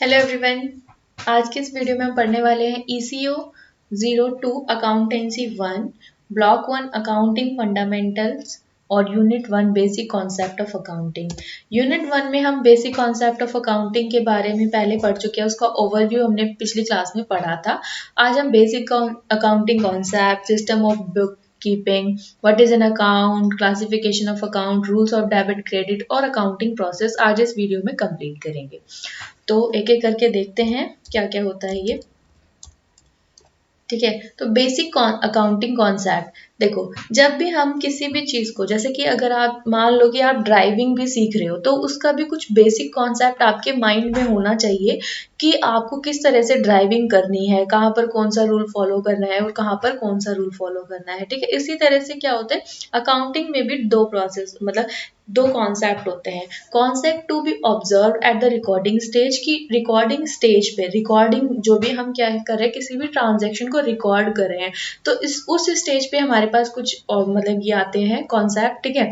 Hello everyone. आज के इस वीडियो में हम पढ़ने वाले हैं ECO 02 accountancy 1 block 1 accounting fundamentals और unit 1 basic concept of accounting. Unit 1 में हम बेसिक कॉन्सेप्ट ऑफ अकाउंटिंग के बारे में पहले पढ़ चुके हैं, उसका ओवरव्यू हमने पिछली क्लास में पढ़ा था। आज हम basic accounting concept, system of book keeping, what is an account, classification of account, rules of debit credit और अकाउंटिंग प्रोसेस आज इस वीडियो में कंप्लीट करेंगे। तो एक एक करके देखते हैं क्या क्या होता है ये। ठीक है, तो बेसिक अकाउंटिंग कॉन्सेप्ट देखो, जब भी हम किसी भी चीज को, जैसे कि अगर आप मान लो कि आप ड्राइविंग भी सीख रहे हो, तो उसका भी कुछ बेसिक कॉन्सेप्ट आपके माइंड में होना चाहिए कि आपको किस तरह से ड्राइविंग करनी है, कहाँ पर कौन सा रूल फॉलो करना है और कहाँ पर कौन सा रूल फॉलो करना है। ठीक है, इसी तरह से क्या होता है, अकाउंटिंग में भी दो प्रोसेस मतलब दो कॉन्सेप्ट होते हैं। Concept to be observe at the recording stage, की रिकॉर्डिंग स्टेज पे रिकॉर्डिंग जो भी हम क्या कर रहे हैं, किसी भी ट्रांजेक्शन को रिकॉर्ड कर रहे हैं, तो इस उस स्टेज पे हमारे पास कुछ मतलब ये आते हैं कॉन्सेप्ट। ठीक है,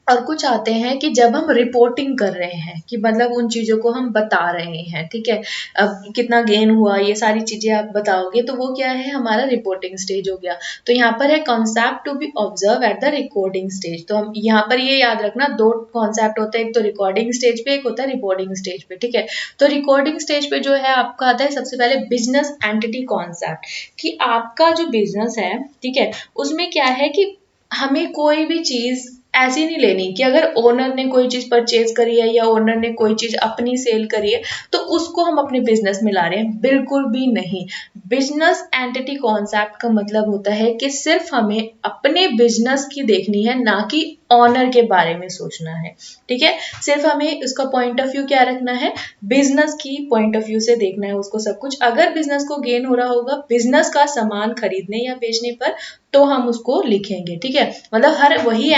और कुछ आते हैं कि जब हम रिपोर्टिंग कर रहे हैं, कि मतलब उन चीज़ों को हम बता रहे हैं। ठीक है, अब कितना गेन हुआ, ये सारी चीज़ें आप बताओगे, तो वो क्या है, हमारा रिपोर्टिंग स्टेज हो गया। तो यहाँ पर है concept to be observe at the recording stage. तो हम यहाँ पर ये याद रखना, दो कॉन्सेप्ट होते हैं, एक तो रिकॉर्डिंग स्टेज पे, एक होता है रिपोर्टिंग स्टेज पे। ठीक है, तो रिकॉर्डिंग स्टेज पे जो है आपका आता है सबसे पहले बिजनेस एंटिटी कॉन्सेप्ट, कि आपका जो बिजनेस है, ठीक है, उसमें क्या है कि हमें कोई भी चीज ऐसी नहीं लेनी कि अगर ओनर ने कोई चीज परचेज करी है या ओनर ने कोई चीज अपनी सेल करी है तो उसको हम अपने बिजनेस में ला रहे हैं, बिल्कुल भी नहीं। बिजनेस एंटिटी कॉन्सेप्ट का मतलब होता है कि सिर्फ हमें अपने बिजनेस की देखनी है, ना कि ऑनर के बारे में सोचना है। ठीक है, सिर्फ हमें उसका पॉइंट ऑफ व्यू क्या रखना है, बिजनेस की पॉइंट ऑफ व्यू से देखना है उसको सब कुछ। अगर बिजनेस को गेन हो रहा होगा बिजनेस का सामान खरीदने या बेचने पर, तो हम उसको लिखेंगे। ठीक है, मतलब हर वही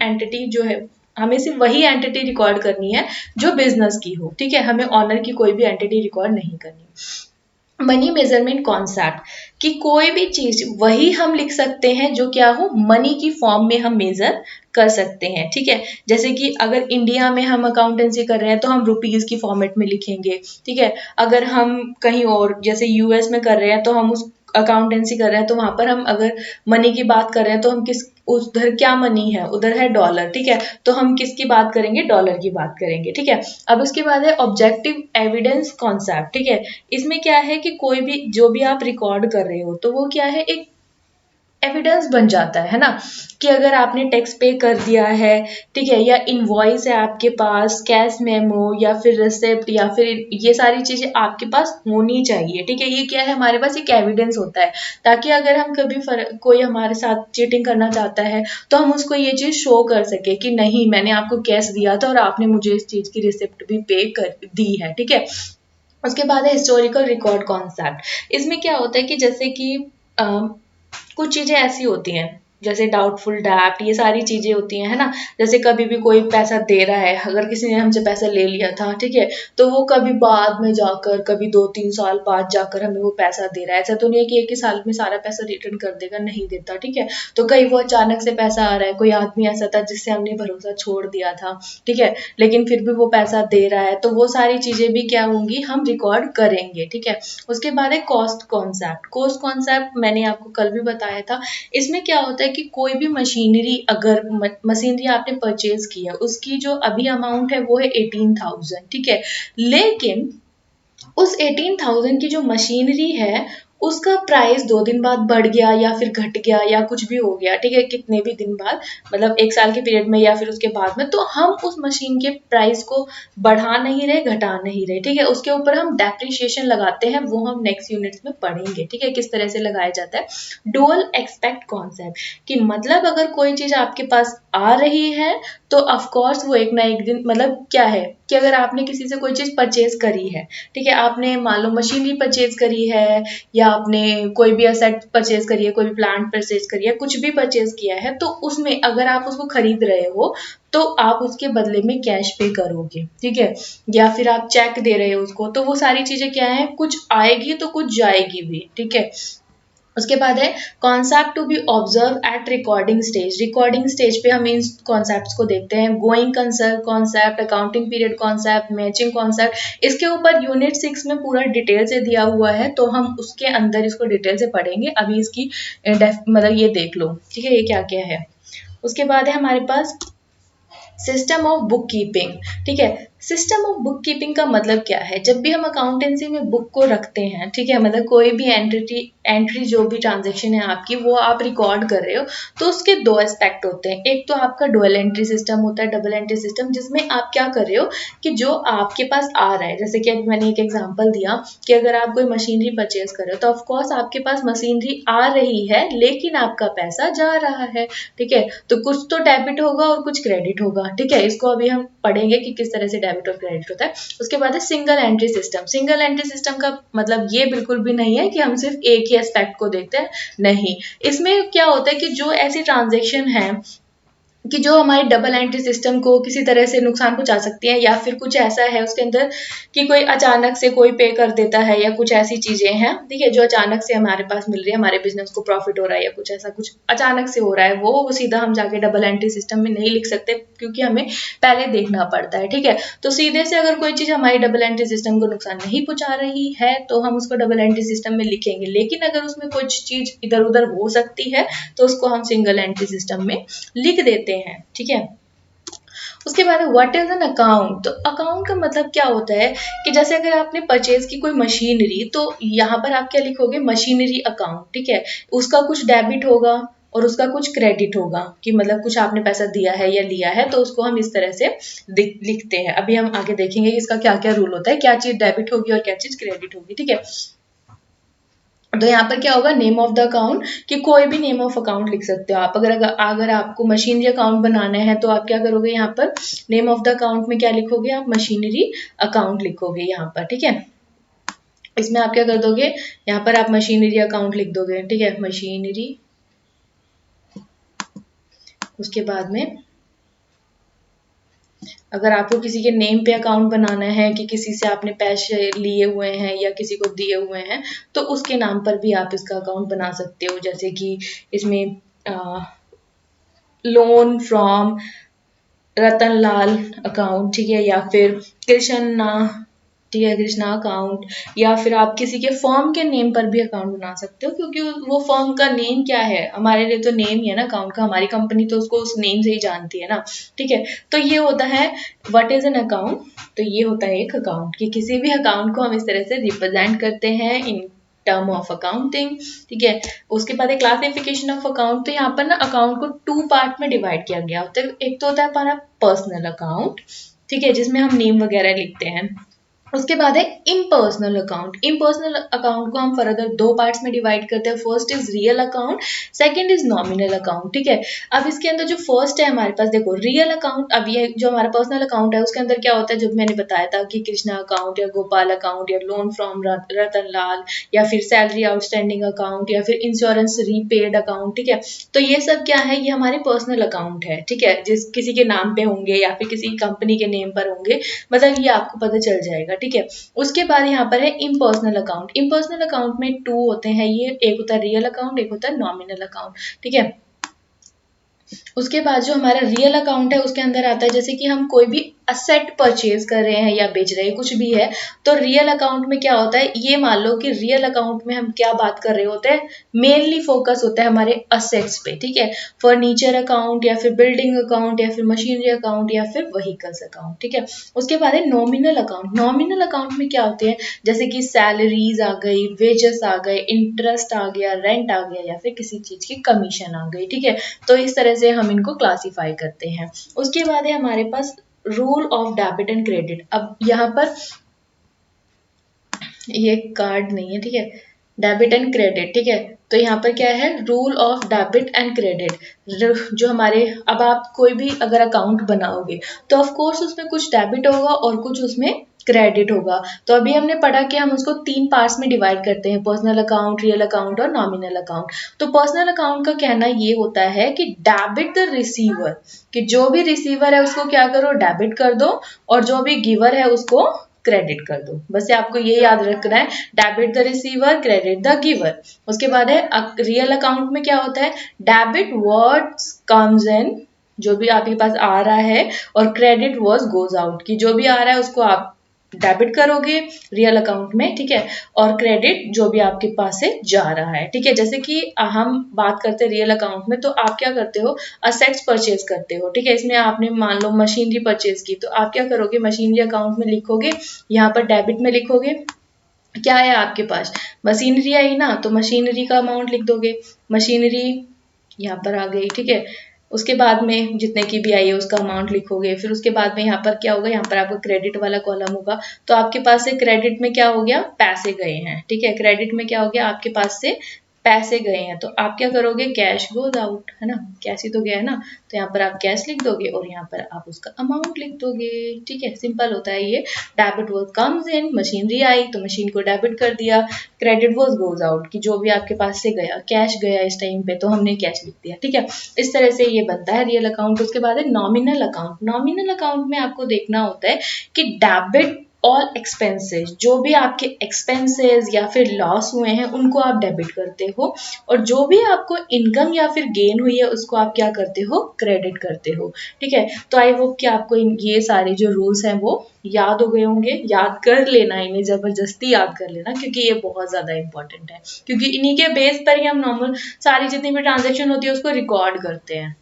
एंटिटी जो है, हमें सिर्फ वही एंटिटी रिकॉर्ड करनी है जो बिजनेस की हो। ठीक है, हमें ऑनर की कोई भी एंटिटी रिकॉर्ड नहीं करनी। मनी मेजरमेंट कॉन्सेप्ट, कि कोई भी चीज वही हम लिख सकते हैं जो क्या हो, मनी की फॉर्म में हम मेजर कर सकते हैं। ठीक है, जैसे कि अगर इंडिया में हम अकाउंटेंसी कर रहे हैं तो हम रुपीज की फॉर्मेट में लिखेंगे। ठीक है, अगर हम कहीं और जैसे यूएस में कर रहे हैं तो हम उस अकाउंटेंसी कर रहे हैं तो वहां पर हम अगर मनी की बात कर रहे हैं तो हम किस, उधर क्या मनी है, उधर है डॉलर। ठीक है, तो हम किसकी बात करेंगे, डॉलर की बात करेंगे। ठीक है, अब उसके बाद है ऑब्जेक्टिव एविडेंस कॉन्सेप्ट। ठीक है, इसमें क्या है कि कोई भी जो भी आप रिकॉर्ड कर रहे हो तो वो क्या है, एक एविडेंस बन जाता है ना, कि अगर आपने टैक्स पे कर दिया है, ठीक है, या इनवॉइस है आपके पास, कैश मेमो या फिर रिसिप्ट या फिर ये सारी चीजें आपके पास होनी चाहिए। ठीक है, ये क्या है, हमारे पास एक एविडेंस होता है, ताकि अगर हम कभी कोई हमारे साथ चीटिंग करना चाहता है तो हम उसको ये चीज शो कर सके कि नहीं, मैंने आपको कैश दिया था और आपने मुझे इस चीज की रिसिप्ट भी पे कर दी है। ठीक है, उसके बाद है हिस्टोरिकल रिकॉर्ड कॉन्सेप्ट। इसमें क्या होता है कि जैसे कि कुछ चीजें ऐसी होती हैं जैसे डाउटफुल डेब्ट, ये सारी चीजें होती हैं, है ना। जैसे कभी भी कोई पैसा दे रहा है, अगर किसी ने हमसे पैसा ले लिया था, ठीक है, तो वो कभी बाद में जाकर, कभी 2-3 साल बाद जाकर हमें वो पैसा दे रहा है। ऐसा तो नहीं है कि एक ही साल में सारा पैसा रिटर्न कर देगा, नहीं देता। ठीक है, तो कहीं वो अचानक से पैसा आ रहा है, कोई आदमी ऐसा था जिससे हमने भरोसा छोड़ दिया था, ठीक है, लेकिन फिर भी वो पैसा दे रहा है, तो वो सारी चीजें भी क्या होंगी, हम रिकॉर्ड करेंगे। ठीक है, उसके बाद है कॉस्ट कॉन्सेप्ट। कॉस्ट कॉन्सेप्ट मैंने आपको कल भी बताया था। इसमें क्या होता है कि कोई भी मशीनरी, अगर मशीनरी आपने परचेज की है, उसकी जो अभी अमाउंट है वो है 18,000। ठीक है, लेकिन उस 18,000 की जो मशीनरी है उसका प्राइस 2 दिन बाद बढ़ गया या फिर घट गया या कुछ भी हो गया। ठीक है, कितने भी दिन बाद, मतलब 1 साल के पीरियड में या फिर उसके बाद में, तो हम उस मशीन के प्राइस को बढ़ा नहीं रहे, घटा नहीं रहे। ठीक है, उसके ऊपर हम डेप्रिसिएशन लगाते हैं, वो हम नेक्स्ट यूनिट्स में पढ़ेंगे। ठीक है, किस तरह से लगाया जाता है। डुअल एक्सपेक्ट कॉन्सेप्ट, कि मतलब अगर कोई चीज आपके पास आ रही है तो ऑफकोर्स वो एक ना एक दिन, मतलब क्या है कि अगर आपने किसी से कोई चीज परचेज करी है, ठीक है, आपने मान लो मशीनरी परचेज करी है या आपने कोई भी असेट परचेज करी है, कोई भी प्लांट परचेज करी है, कुछ भी परचेज किया है, तो उसमें अगर आप उसको खरीद रहे हो तो आप उसके बदले में कैश पे करोगे। ठीक है, या फिर आप चेक दे रहे हो उसको, तो वो सारी चीजें क्या है, कुछ आएगी तो कुछ जाएगी भी। ठीक है, उसके बाद है concept to be observe at recording stage. Recording stage पे हम इन कॉन्सेप्ट्स को देखते हैं। Going concept, accounting period concept, matching concept, इसके ऊपर यूनिट 6 में पूरा डिटेल से दिया हुआ है, तो हम उसके अंदर इसको डिटेल से पढ़ेंगे। अभी इसकी मतलब ये देख लो, ठीक है, ये क्या क्या है। उसके बाद है हमारे पास सिस्टम ऑफ बुक कीपिंग। ठीक है, सिस्टम ऑफ बुक कीपिंग का मतलब क्या है? जब भी हम अकाउंटेंसी में बुक को रखते हैं, ठीक है, मतलब कोई भी एंट्री जो भी ट्रांजेक्शन है आपकी, वो आप रिकॉर्ड कर रहे हो, तो उसके दो एस्पेक्ट होते हैं। एक तो आपका डुअल एंट्री सिस्टम होता है, डबल एंट्री सिस्टम, जिसमें आप क्या कर रहे हो कि जो आपके पास आ रहा है, जैसे कि अभी मैंने एक एग्जांपल दिया कि अगर आप कोई मशीनरी परचेज कर रहे हो, तो ऑफकोर्स आपके पास मशीनरी आ रही है, लेकिन आपका पैसा जा रहा है। ठीक है, तो कुछ तो डेबिट होगा और कुछ क्रेडिट होगा। ठीक है, इसको अभी हम पढ़ेंगे कि किस तरह से डेबिट और क्रेडिट होता है। उसके बाद है single entry system. Single entry system का मतलब ये बिल्कुल भी नहीं है कि हम सिर्फ एक ही एस्पेक्ट को देखते हैं, नहीं। इसमें क्या होता है कि जो ऐसी ट्रांजेक्शन है कि जो हमारे डबल एंट्री सिस्टम को किसी तरह से नुकसान पहुंचा सकती है, या फिर कुछ ऐसा है उसके अंदर कि कोई अचानक से कोई पे कर देता है, या कुछ ऐसी चीजें हैं, ठीक है, जो अचानक से हमारे पास मिल रही है, हमारे बिजनेस को प्रॉफिट हो रहा है, या कुछ ऐसा कुछ अचानक से हो रहा है, वो सीधा हम जाके डबल एंट्री सिस्टम में नहीं लिख सकते, क्योंकि हमें पहले देखना पड़ता है। ठीक है, तो सीधे से अगर कोई चीज हमारी डबल एंट्री सिस्टम को नुकसान नहीं पहुंचा रही है, तो हम उसको डबल एंट्री सिस्टम में लिखेंगे। लेकिन अगर उसमें कुछ चीज इधर उधर हो सकती है, तो उसको हम सिंगल एंट्री सिस्टम में लिख देते हैं। ठीक है, उसके बाद व्हाट इज एन अकाउंट। तो अकाउंट का मतलब क्या होता है कि जैसे अगर आपने परचेज की कोई मशीनरी, तो यहाँ पर आप क्या लिखोगे, मशीनरी अकाउंट। ठीक है, उसका कुछ डेबिट होगा और उसका कुछ क्रेडिट होगा, कि मतलब कुछ आपने पैसा दिया है या लिया है, तो उसको हम इस तरह से लिखते हैं। अभी हम आगे देखेंगे कि इसका क्या क्या रूल होता है, क्या चीज डेबिट होगी और क्या चीज क्रेडिट होगी। ठीक है, तो यहाँ पर क्या होगा, नेम ऑफ द अकाउंट, कि कोई भी नेम ऑफ अकाउंट लिख सकते हो आप। अगर आपको मशीनरी अकाउंट बनाना है, तो आप क्या करोगे, यहाँ पर नेम ऑफ द अकाउंट में क्या लिखोगे, आप मशीनरी अकाउंट लिखोगे यहाँ पर। ठीक है, इसमें आप क्या कर दोगे, यहाँ पर आप मशीनरी अकाउंट लिख दोगे। ठीक है, मशीनरी, उसके बाद में अगर आपको किसी के नेम पे अकाउंट बनाना है, कि किसी से आपने पैसे लिए हुए हैं या किसी को दिए हुए हैं, तो उसके नाम पर भी आप इसका अकाउंट बना सकते हो। जैसे कि इसमें लोन फ्रॉम रतनलाल अकाउंट, ठीक है, या फिर कृष्णा, ठीक है, कृष्णा अकाउंट, या फिर आप किसी के फर्म के नेम पर भी अकाउंट बना सकते हो, क्योंकि वो फर्म का नेम क्या है, हमारे लिए तो नेम ही है ना अकाउंट का, हमारी कंपनी तो उसको उस नेम से ही जानती है ना। ठीक है, तो ये होता है व्हाट इज एन अकाउंट। तो ये होता है एक अकाउंट, कि किसी भी अकाउंट को हम इस तरह से रिप्रेजेंट करते हैं इन टर्म ऑफ अकाउंटिंग। ठीक है, उसके बाद है क्लासिफिकेशन ऑफ अकाउंट। तो यहाँ पर ना अकाउंट को टू पार्ट में डिवाइड किया गया होता है। एक तो होता है हमारा पर्सनल अकाउंट, ठीक है, जिसमें हम नेम वगैरह लिखते हैं। उसके बाद है इम्पर्सनल अकाउंट। इम्पर्सनल अकाउंट को हम फर्दर दो पार्ट्स में डिवाइड करते हैं। First is real account, second is nominal account. ठीक है, अब इसके अंदर जो फर्स्ट है हमारे पास, देखो रियल अकाउंट, अब ये जो हमारा पर्सनल अकाउंट है उसके अंदर क्या होता है, जो मैंने बताया था कि कृष्णा अकाउंट या गोपाल अकाउंट या लोन फ्रॉम रतन लाल, या फिर सैलरी आउटस्टैंडिंग अकाउंट, या फिर इंश्योरेंस रीपेड अकाउंट। ठीक है, तो ये सब क्या है, ये हमारे पर्सनल अकाउंट है। ठीक है, जिस किसी के नाम पे होंगे या फिर किसी कंपनी के नेम पर होंगे, मतलब ये आपको पता चल जाएगा। ठीक है, उसके बाद यहाँ पर है इम्पर्सनल अकाउंट। इम्पर्सनल अकाउंट में टू होते हैं, ये एक होता है रियल अकाउंट, एक होता है नॉमिनल अकाउंट। ठीक है, उसके बाद जो हमारा रियल अकाउंट है उसके अंदर आता है, जैसे कि हम कोई भी असेट परचेज कर रहे हैं या बेच रहे हैं, कुछ भी है, तो रियल अकाउंट में क्या होता है, ये मान लो कि रियल अकाउंट में हम क्या बात कर रहे होते हैं, मेनली फोकस होता है हमारे असेट्स पे। ठीक है, फर्नीचर अकाउंट, या फिर बिल्डिंग अकाउंट, या फिर मशीनरी अकाउंट, या फिर व्हीकल्स अकाउंट। ठीक है, उसके बाद है नॉमिनल अकाउंट। नॉमिनल अकाउंट में क्या होते हैं, जैसे कि सैलरीज आ गई, वेजेस आ गए, इंटरेस्ट आ गया, रेंट आ गया, या फिर किसी चीज की कमीशन आ गई। ठीक है, तो इस तरह से हम इनको क्लासीफाई करते हैं। उसके बाद है हमारे पास rule of debit and credit. अब यहाँ पर ये कार्ड नहीं है, ठीक है, डेबिट एंड क्रेडिट। ठीक है, तो यहाँ पर क्या है, rule of debit and credit. जो हमारे, अब आप कोई भी अगर अकाउंट बनाओगे, तो ऑफ कोर्स उसमें कुछ डेबिट होगा और कुछ उसमें क्रेडिट होगा। तो अभी हमने पढ़ा कि हम उसको तीन पार्ट्स में डिवाइड करते हैं, पर्सनल अकाउंट, रियल अकाउंट और नॉमिनल अकाउंट। तो पर्सनल अकाउंट का कहना ये होता है कि डेबिट द रिसीवर, कि जो भी रिसीवर है उसको क्या करो, डेबिट कर दो, और जो भी गिवर है उसको क्रेडिट कर दो। बस आपको ये याद रखना है, debit the receiver, credit the giver. उसके बाद है रियल अकाउंट में क्या होता है, डेबिट व्हाट कम्स इन, जो भी आपके पास आ रहा है, और क्रेडिट व्हाट गोज आउट, की जो भी आ रहा है उसको आप डेबिट करोगे रियल अकाउंट में, ठीक है, और क्रेडिट जो भी आपके पास से जा रहा है, ठीक है। जैसे कि हम बात करते हैं रियल अकाउंट में, तो आप क्या करते हो, असेट्स परचेज करते हो, ठीक है। इसमें आपने मान लो मशीनरी परचेज की, तो आप क्या करोगे, मशीनरी अकाउंट में लिखोगे, यहाँ पर डेबिट में लिखोगे, क्या है आपके पास, मशीनरी आई ना, तो मशीनरी का अमाउंट लिख दोगे, मशीनरी यहाँ पर आ गई, ठीक है। उसके बाद में जितने की भी आई है उसका अमाउंट लिखोगे, फिर उसके बाद में यहाँ पर क्या होगा, यहाँ पर आपका क्रेडिट वाला कॉलम होगा, तो आपके पास से क्रेडिट में क्या हो गया, पैसे गए हैं, ठीक है। क्रेडिट में क्या हो गया, आपके पास से पैसे गए हैं, तो आप क्या करोगे, कैश गोज आउट, है ना, कैश ही तो गया है ना, तो यहाँ पर आप कैश लिख दोगे और यहाँ पर आप उसका अमाउंट लिख दोगे, ठीक है। सिंपल होता है ये। Debit what comes in, machinery आई तो मशीन को डेबिट कर दिया, क्रेडिट वॉज गोज आउट, कि जो भी आपके पास से गया, कैश गया इस टाइम पे तो हमने कैश लिख दिया, ठीक है। इस तरह से ये बनता है रियल अकाउंट। उसके बाद है नॉमिनल अकाउंट। नॉमिनल अकाउंट में आपको देखना होता है कि डेबिट ऑल एक्सपेंसेस, जो भी आपके एक्सपेंसेस या फिर लॉस हुए हैं उनको आप डेबिट करते हो, और जो भी आपको इनकम या फिर गेन हुई है उसको आप क्या करते हो, क्रेडिट करते हो, ठीक है। तो आई होप कि आपको ये सारे जो रूल्स हैं वो याद हो गए होंगे। याद कर लेना, इन्हें जबरदस्ती याद कर लेना, क्योंकि ये बहुत ज्यादा इंपॉर्टेंट है, क्योंकि इन्हीं के बेस पर ही हम नॉर्मल सारी जितनी भी ट्रांजेक्शन होती है उसको रिकॉर्ड करते हैं,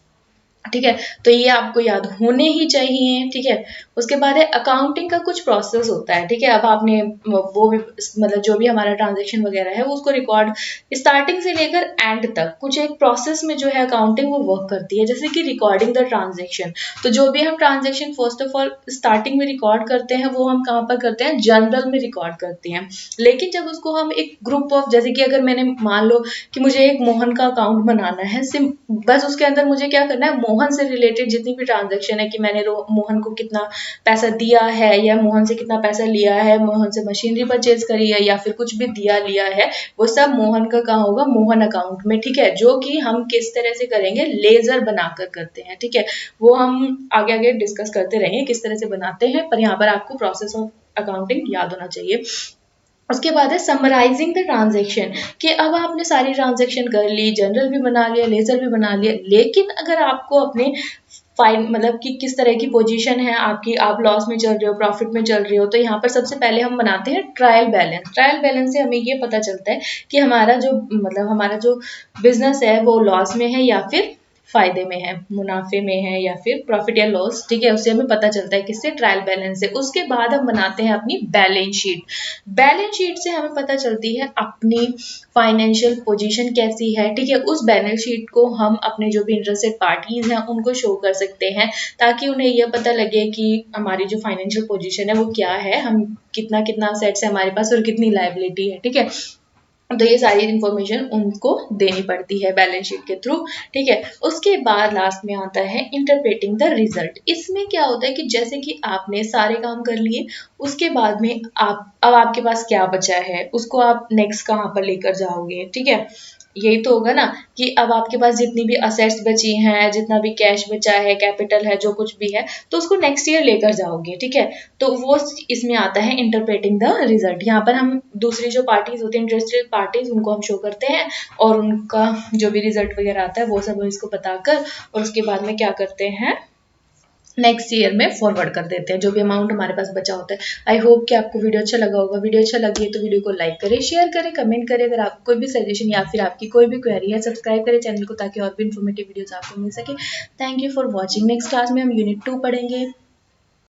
ठीक है। तो ये आपको याद होने ही चाहिए, ठीक है। उसके बाद है अकाउंटिंग का कुछ प्रोसेस होता है, ठीक है। अब आपने वो भी मतलब जो भी हमारा ट्रांजैक्शन वगैरह है वो उसको रिकॉर्ड स्टार्टिंग से लेकर एंड तक कुछ एक प्रोसेस में जो है अकाउंटिंग वो वर्क करती है, जैसे कि रिकॉर्डिंग द ट्रांजेक्शन। तो जो भी हम transaction first of all starting में रिकॉर्ड करते हैं वो हम कहाँ पर करते हैं, जर्नल में रिकॉर्ड करते हैं। लेकिन जब उसको हम एक ग्रुप ऑफ, जैसे कि अगर मैंने मान लो कि मुझे एक मोहन का अकाउंट बनाना है, बस उसके अंदर मुझे क्या करना है, मोहन से रिलेटेड जितनी भी ट्रांजैक्शन है, कि मैंने मोहन को कितना पैसा दिया है या मोहन से कितना पैसा लिया है, मोहन से मशीनरी परचेज करी है या फिर कुछ भी दिया लिया है, वो सब मोहन का कहाँ होगा, मोहन अकाउंट में, ठीक है। जो कि हम किस तरह से करेंगे, लेजर बनाकर करते हैं, ठीक है। वो हम आगे आगे डिस्कस करते रहेंगे किस तरह से बनाते हैं, पर यहाँ पर आपको प्रोसेस ऑफ अकाउंटिंग याद होना चाहिए। उसके बाद है समराइजिंग द ट्रांजेक्शन, कि अब आपने सारी ट्रांजेक्शन कर ली, जनरल भी बना लिया, लेजर भी बना लिया, लेकिन अगर आपको अपने फाइन मतलब कि किस तरह की पोजीशन है आपकी, आप लॉस में चल रहे हो, प्रॉफिट में चल रहे हो, तो यहाँ पर सबसे पहले हम बनाते हैं ट्रायल बैलेंस। ट्रायल बैलेंस से हमें ये पता चलता है कि हमारा जो बिजनेस है वो लॉस में है या फिर फायदे में है, मुनाफे में है या फिर प्रॉफिट या लॉस, ठीक है। उससे हमें पता चलता है किससे, ट्रायल बैलेंस से। उसके बाद हम बनाते हैं अपनी बैलेंस शीट। बैलेंस शीट से हमें पता चलती है अपनी फाइनेंशियल पोजीशन कैसी है, ठीक है। उस बैलेंस शीट को हम अपने जो भी इंटरेस्टेड पार्टीज हैं उनको शो कर सकते हैं, ताकि उन्हें यह पता लगे कि हमारी जो फाइनेंशियल पोजीशन है वो क्या है, हम कितना कितना असेट्स है हमारे पास और कितनी लायबिलिटी है, ठीक है। तो ये सारी इंफॉर्मेशन उनको देनी पड़ती है बैलेंस शीट के थ्रू, ठीक है। उसके बाद लास्ट में आता है इंटरप्रेटिंग द रिजल्ट। इसमें क्या होता है कि जैसे कि आपने सारे काम कर लिए, उसके बाद में आप अब आपके पास क्या बचा है उसको आप नेक्स्ट कहाँ पर लेकर जाओगे, ठीक है। यही तो होगा ना कि अब आपके पास जितनी भी असेट्स बची हैं, जितना भी कैश बचा है, कैपिटल है, जो कुछ भी है, तो उसको नेक्स्ट ईयर लेकर जाओगे, ठीक है। तो वो इसमें आता है इंटरप्रेटिंग द रिजल्ट। यहाँ पर हम दूसरी जो पार्टीज होती है, इंटरेस्टेड पार्टीज, उनको हम शो करते हैं और उनका जो भी रिजल्ट वगैरह आता है वो सब इसको बताकर, और उसके बाद में क्या करते हैं, नेक्स्ट ईयर में फॉरवर्ड कर देते हैं जो भी अमाउंट हमारे पास बचा होता है। आई होप कि आपको वीडियो अच्छा लगा होगा। वीडियो अच्छा लगी है तो वीडियो को लाइक करें, शेयर करें, कमेंट करें। अगर आपको कोई भी सजेशन या फिर आपकी कोई भी क्वेरी है, सब्सक्राइब करें चैनल को, ताकि और भी इन्फॉर्मेटिव वीडियोस आपको मिल सके। Thank you for watching. Next class में हम यूनिट 2 पढ़ेंगे।